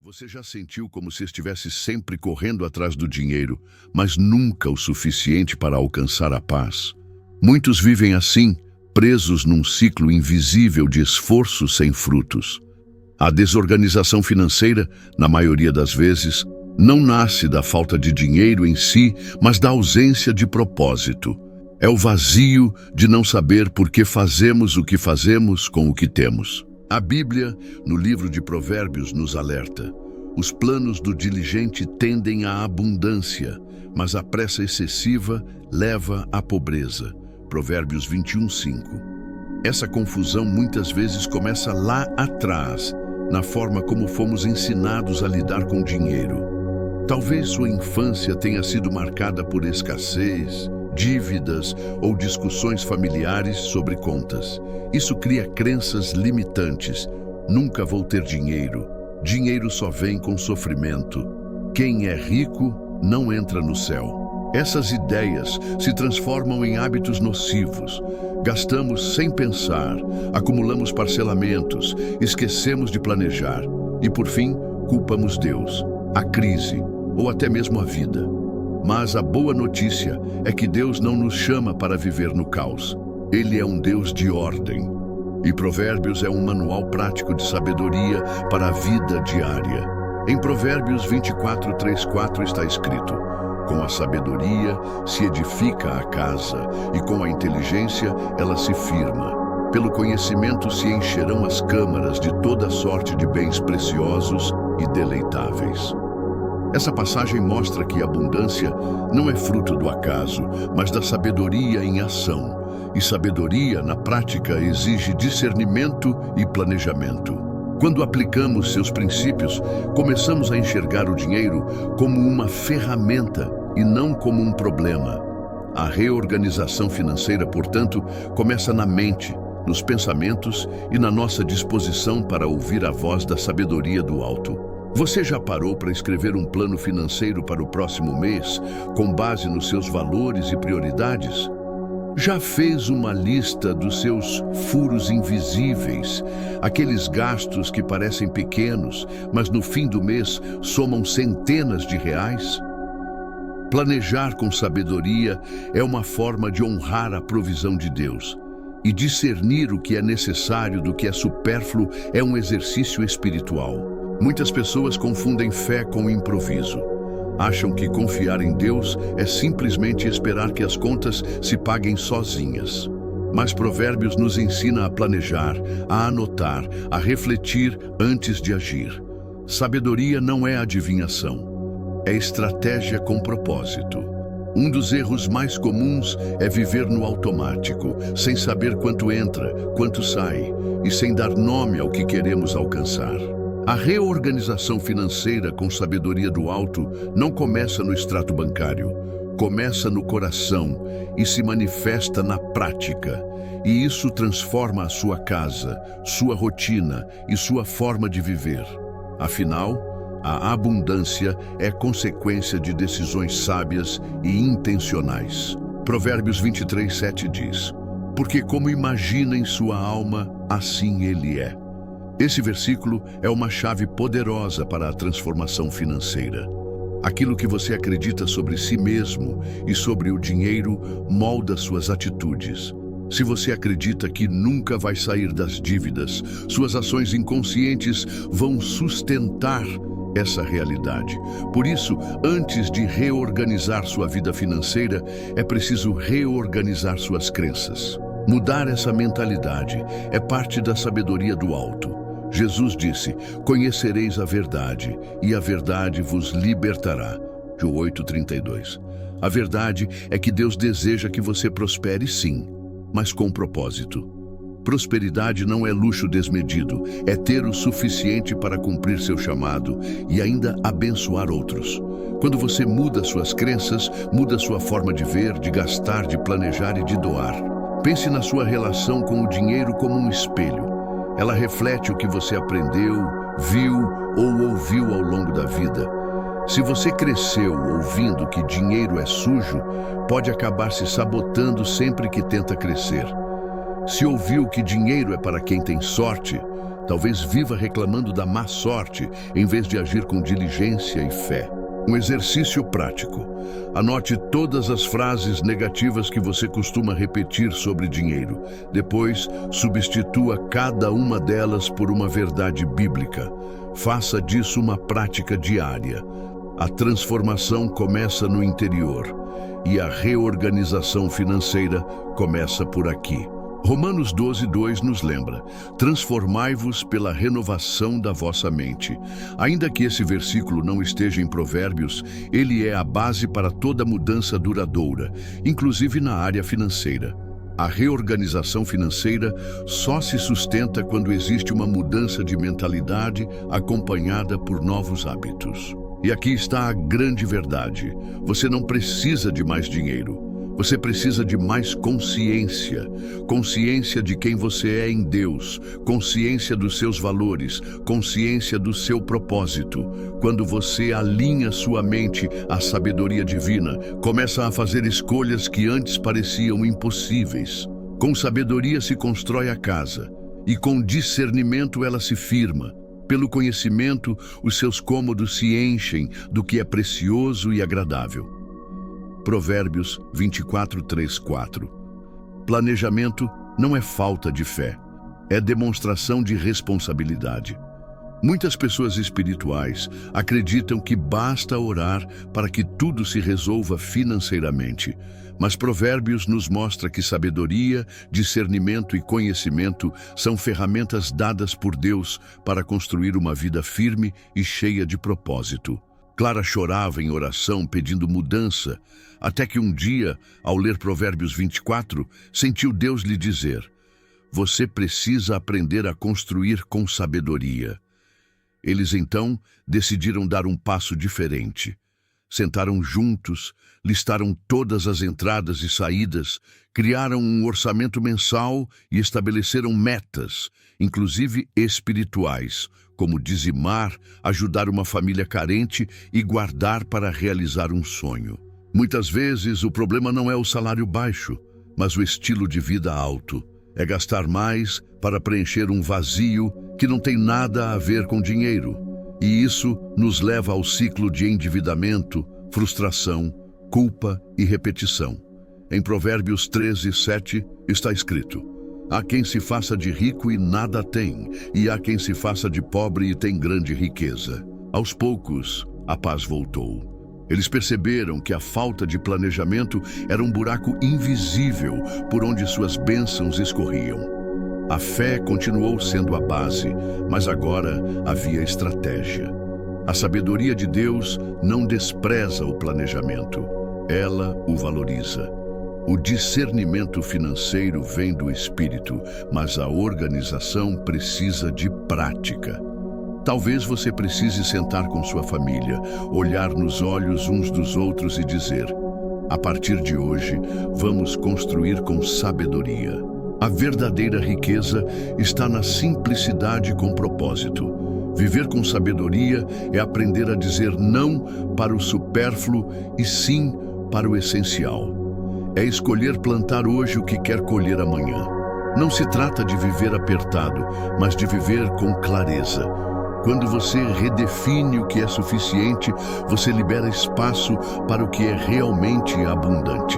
Você já sentiu como se estivesse sempre correndo atrás do dinheiro, mas nunca o suficiente para alcançar a paz? Muitos vivem assim, presos num ciclo invisível de esforço sem frutos. A desorganização financeira, na maioria das vezes, não nasce da falta de dinheiro em si, mas da ausência de propósito. É o vazio de não saber por que fazemos o que fazemos com o que temos. A Bíblia, no livro de Provérbios, nos alerta: os planos do diligente tendem à abundância, mas a pressa excessiva leva à pobreza. Provérbios 21:5. Essa confusão muitas vezes começa lá atrás, na forma como fomos ensinados a lidar com dinheiro. Talvez sua infância tenha sido marcada por escassez, dívidas ou discussões familiares sobre contas. Isso cria crenças limitantes. Nunca vou ter dinheiro. Dinheiro só vem com sofrimento. Quem é rico não entra no céu. Essas ideias se transformam em hábitos nocivos. Gastamos sem pensar, acumulamos parcelamentos, esquecemos de planejar e, por fim, culpamos Deus, a crise ou até mesmo a vida. Mas a boa notícia é que Deus não nos chama para viver no caos. Ele é um Deus de ordem. E Provérbios é um manual prático de sabedoria para a vida diária. Em Provérbios 24:3-4 está escrito: com a sabedoria se edifica a casa, e com a inteligência ela se firma. Pelo conhecimento se encherão as câmaras de toda sorte de bens preciosos e deleitáveis. Essa passagem mostra que a abundância não é fruto do acaso, mas da sabedoria em ação. E sabedoria, na prática, exige discernimento e planejamento. Quando aplicamos seus princípios, começamos a enxergar o dinheiro como uma ferramenta e não como um problema. A reorganização financeira, portanto, começa na mente, nos pensamentos e na nossa disposição para ouvir a voz da sabedoria do alto. Você já parou para escrever um plano financeiro para o próximo mês, com base nos seus valores e prioridades? Já fez uma lista dos seus furos invisíveis, aqueles gastos que parecem pequenos, mas no fim do mês somam centenas de reais? Planejar com sabedoria é uma forma de honrar a provisão de Deus. E discernir o que é necessário do que é supérfluo é um exercício espiritual. Muitas pessoas confundem fé com improviso. Acham que confiar em Deus é simplesmente esperar que as contas se paguem sozinhas. Mas Provérbios nos ensina a planejar, a anotar, a refletir antes de agir. Sabedoria não é adivinhação, é estratégia com propósito. Um dos erros mais comuns é viver no automático, sem saber quanto entra, quanto sai, e sem dar nome ao que queremos alcançar. A reorganização financeira com sabedoria do alto não começa no extrato bancário, começa no coração e se manifesta na prática. E isso transforma a sua casa, sua rotina e sua forma de viver. Afinal, a abundância é consequência de decisões sábias e intencionais. Provérbios 23:7 diz: porque como imagina em sua alma, assim ele é. Esse versículo é uma chave poderosa para a transformação financeira. Aquilo que você acredita sobre si mesmo e sobre o dinheiro molda suas atitudes. Se você acredita que nunca vai sair das dívidas, suas ações inconscientes vão sustentar essa realidade. Por isso, antes de reorganizar sua vida financeira, é preciso reorganizar suas crenças. Mudar essa mentalidade é parte da sabedoria do alto. Jesus disse: conhecereis a verdade, e a verdade vos libertará. João 8:32. A verdade é que Deus deseja que você prospere sim, mas com propósito. Prosperidade não é luxo desmedido, é ter o suficiente para cumprir seu chamado e ainda abençoar outros. Quando você muda suas crenças, muda sua forma de ver, de gastar, de planejar e de doar. Pense na sua relação com o dinheiro como um espelho. Ela reflete o que você aprendeu, viu ou ouviu ao longo da vida. Se você cresceu ouvindo que dinheiro é sujo, pode acabar se sabotando sempre que tenta crescer. Se ouviu que dinheiro é para quem tem sorte, Talvez viva reclamando da má sorte, em vez de agir com diligência e fé. Um exercício prático. Anote todas as frases negativas que você costuma repetir sobre dinheiro. Depois, substitua cada uma delas por uma verdade bíblica. Faça disso uma prática diária. A transformação começa no interior e a reorganização financeira começa por aqui. Romanos 12:2 nos lembra: transformai-vos pela renovação da vossa mente. Ainda que esse versículo não esteja em Provérbios, ele é a base para toda mudança duradoura, inclusive na área financeira. A reorganização financeira só se sustenta quando existe uma mudança de mentalidade acompanhada por novos hábitos. E aqui está a grande verdade: você não precisa de mais dinheiro. Você precisa de mais consciência. Consciência de quem você é em Deus, consciência dos seus valores, consciência do seu propósito. Quando você alinha sua mente à sabedoria divina, começa a fazer escolhas que antes pareciam impossíveis. Com sabedoria se constrói a casa, e com discernimento ela se firma. Pelo conhecimento, os seus cômodos se enchem do que é precioso e agradável. Provérbios 24:3-4. Planejamento não é falta de fé, é demonstração de responsabilidade. Muitas pessoas espirituais acreditam que basta orar para que tudo se resolva financeiramente, mas Provérbios nos mostra que sabedoria, discernimento e conhecimento são ferramentas dadas por Deus para construir uma vida firme e cheia de propósito. Clara chorava em oração pedindo mudança, até que um dia, ao ler Provérbios 24, sentiu Deus lhe dizer: você precisa aprender a construir com sabedoria. Eles então decidiram dar um passo diferente. Sentaram juntos, listaram todas as entradas e saídas, criaram um orçamento mensal e estabeleceram metas, inclusive espirituais, como dizimar, ajudar uma família carente e guardar para realizar um sonho. Muitas vezes o problema não é o salário baixo, mas o estilo de vida alto. É gastar mais para preencher um vazio que não tem nada a ver com dinheiro. E isso nos leva ao ciclo de endividamento, frustração, culpa e repetição. Em Provérbios 13:7 está escrito: há quem se faça de rico e nada tem, e há quem se faça de pobre e tem grande riqueza. Aos poucos, a paz voltou. Eles perceberam que a falta de planejamento era um buraco invisível por onde suas bênçãos escorriam. A fé continuou sendo a base, mas agora havia estratégia. A sabedoria de Deus não despreza o planejamento, ela o valoriza. O discernimento financeiro vem do Espírito, mas a organização precisa de prática. Talvez você precise sentar com sua família, olhar nos olhos uns dos outros e dizer: a partir de hoje, vamos construir com sabedoria. A verdadeira riqueza está na simplicidade com propósito. Viver com sabedoria é aprender a dizer não para o supérfluo e sim para o essencial. É escolher plantar hoje o que quer colher amanhã. Não se trata de viver apertado, mas de viver com clareza. Quando você redefine o que é suficiente, você libera espaço para o que é realmente abundante.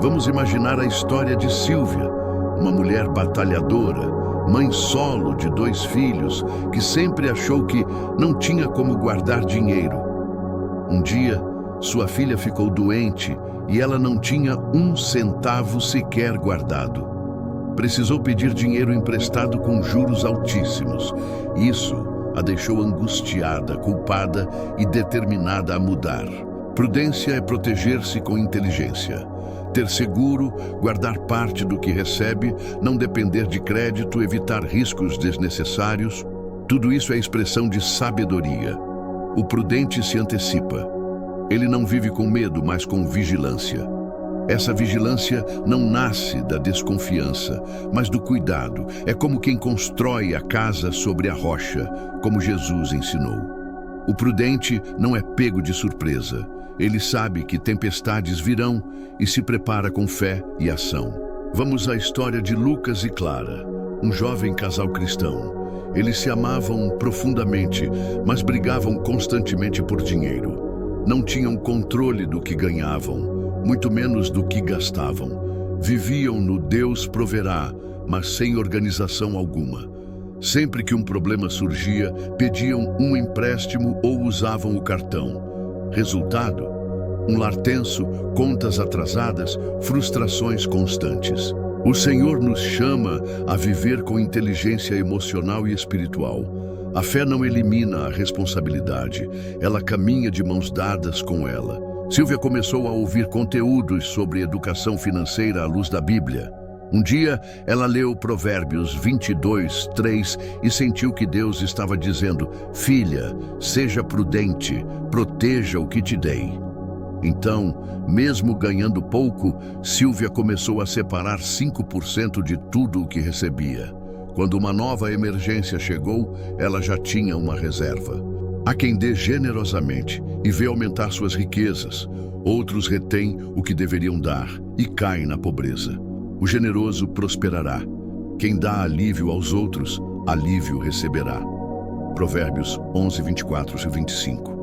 Vamos imaginar a história de Silvia, uma mulher batalhadora, mãe solo de 2 filhos, que sempre achou que não tinha como guardar dinheiro. Um dia, sua filha ficou doente e ela não tinha 1 centavo sequer guardado. Precisou pedir dinheiro emprestado com juros altíssimos. Isso a deixou angustiada, culpada e determinada a mudar. Prudência é proteger-se com inteligência. Ter seguro, guardar parte do que recebe, não depender de crédito, evitar riscos desnecessários. Tudo isso é expressão de sabedoria. O prudente se antecipa. Ele não vive com medo, mas com vigilância. Essa vigilância não nasce da desconfiança, mas do cuidado. É como quem constrói a casa sobre a rocha, como Jesus ensinou. O prudente não é pego de surpresa. Ele sabe que tempestades virão e se prepara com fé e ação. Vamos à história de Lucas e Clara, um jovem casal cristão. Eles se amavam profundamente, mas brigavam constantemente por dinheiro. Não tinham controle do que ganhavam, muito menos do que gastavam. Viviam no Deus proverá, mas sem organização alguma. Sempre que um problema surgia, pediam um empréstimo ou usavam o cartão. Resultado: um lar tenso, contas atrasadas, frustrações constantes. O Senhor nos chama a viver com inteligência emocional e espiritual. A fé não elimina a responsabilidade, ela caminha de mãos dadas com ela. Silvia começou a ouvir conteúdos sobre educação financeira à luz da Bíblia. Um dia, ela leu Provérbios 22:3 e sentiu que Deus estava dizendo: "Filha, seja prudente, proteja o que te dei." Então, mesmo ganhando pouco, Silvia começou a separar 5% de tudo o que recebia. Quando uma nova emergência chegou, ela já tinha uma reserva. Há quem dê generosamente e vê aumentar suas riquezas. Outros retêm o que deveriam dar e caem na pobreza. O generoso prosperará. Quem dá alívio aos outros, alívio receberá. Provérbios 11:24-25.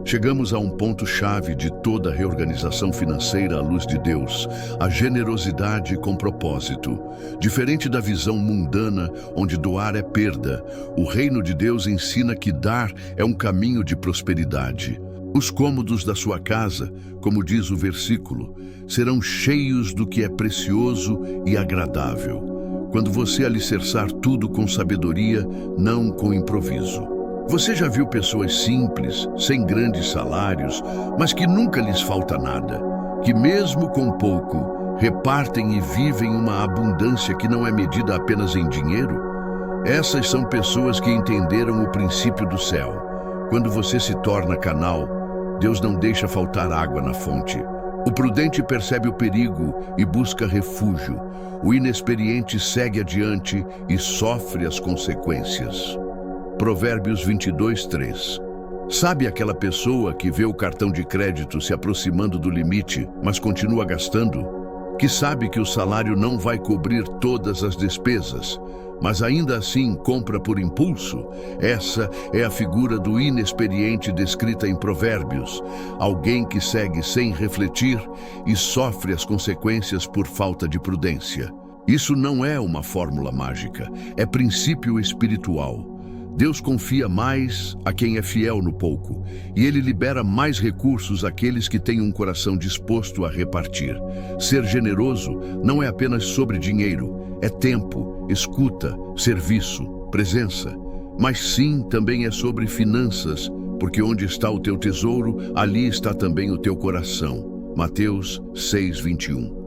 Chegamos a um ponto-chave de toda a reorganização financeira à luz de Deus: a generosidade com propósito. Diferente da visão mundana, onde doar é perda, o reino de Deus ensina que dar é um caminho de prosperidade. Os cômodos da sua casa, como diz o versículo, serão cheios do que é precioso e agradável, quando você alicerçar tudo com sabedoria, não com improviso. Você já viu pessoas simples, sem grandes salários, mas que nunca lhes falta nada, que mesmo com pouco, repartem e vivem uma abundância que não é medida apenas em dinheiro? Essas são pessoas que entenderam o princípio do céu. Quando você se torna canal, Deus não deixa faltar água na fonte. O prudente percebe o perigo e busca refúgio. O inexperiente segue adiante e sofre as consequências. Provérbios 22:3. Sabe aquela pessoa que vê o cartão de crédito se aproximando do limite, mas continua gastando? Que sabe que o salário não vai cobrir todas as despesas, mas ainda assim compra por impulso? Essa é a figura do inexperiente descrita em Provérbios. Alguém que segue sem refletir e sofre as consequências por falta de prudência. Isso não é uma fórmula mágica, é princípio espiritual. Deus confia mais a quem é fiel no pouco, e Ele libera mais recursos àqueles que têm um coração disposto a repartir. Ser generoso não é apenas sobre dinheiro, é tempo, escuta, serviço, presença. Mas sim, também é sobre finanças, porque onde está o teu tesouro, ali está também o teu coração. Mateus 6:21.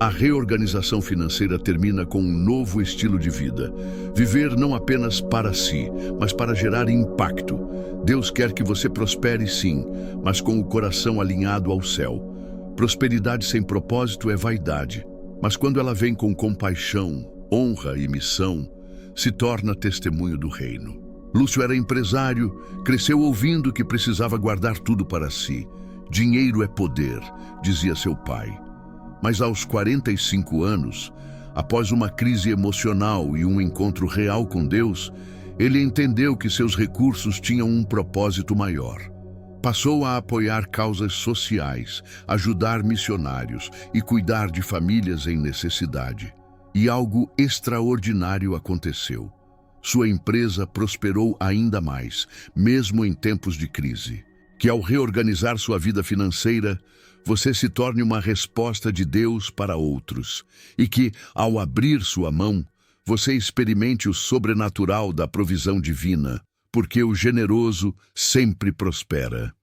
A reorganização financeira termina com um novo estilo de vida. Viver não apenas para si, mas para gerar impacto. Deus quer que você prospere sim, mas com o coração alinhado ao céu. Prosperidade sem propósito é vaidade, mas quando ela vem com compaixão, honra e missão, se torna testemunho do reino. Lúcio era empresário, cresceu ouvindo que precisava guardar tudo para si. Dinheiro é poder, dizia seu pai. Mas aos 45 anos, após uma crise emocional e um encontro real com Deus, ele entendeu que seus recursos tinham um propósito maior. Passou a apoiar causas sociais, ajudar missionários e cuidar de famílias em necessidade. E algo extraordinário aconteceu. Sua empresa prosperou ainda mais, mesmo em tempos de crise. Que ao reorganizar sua vida financeira, você se torne uma resposta de Deus para outros, e que, ao abrir sua mão, você experimente o sobrenatural da provisão divina, porque o generoso sempre prospera.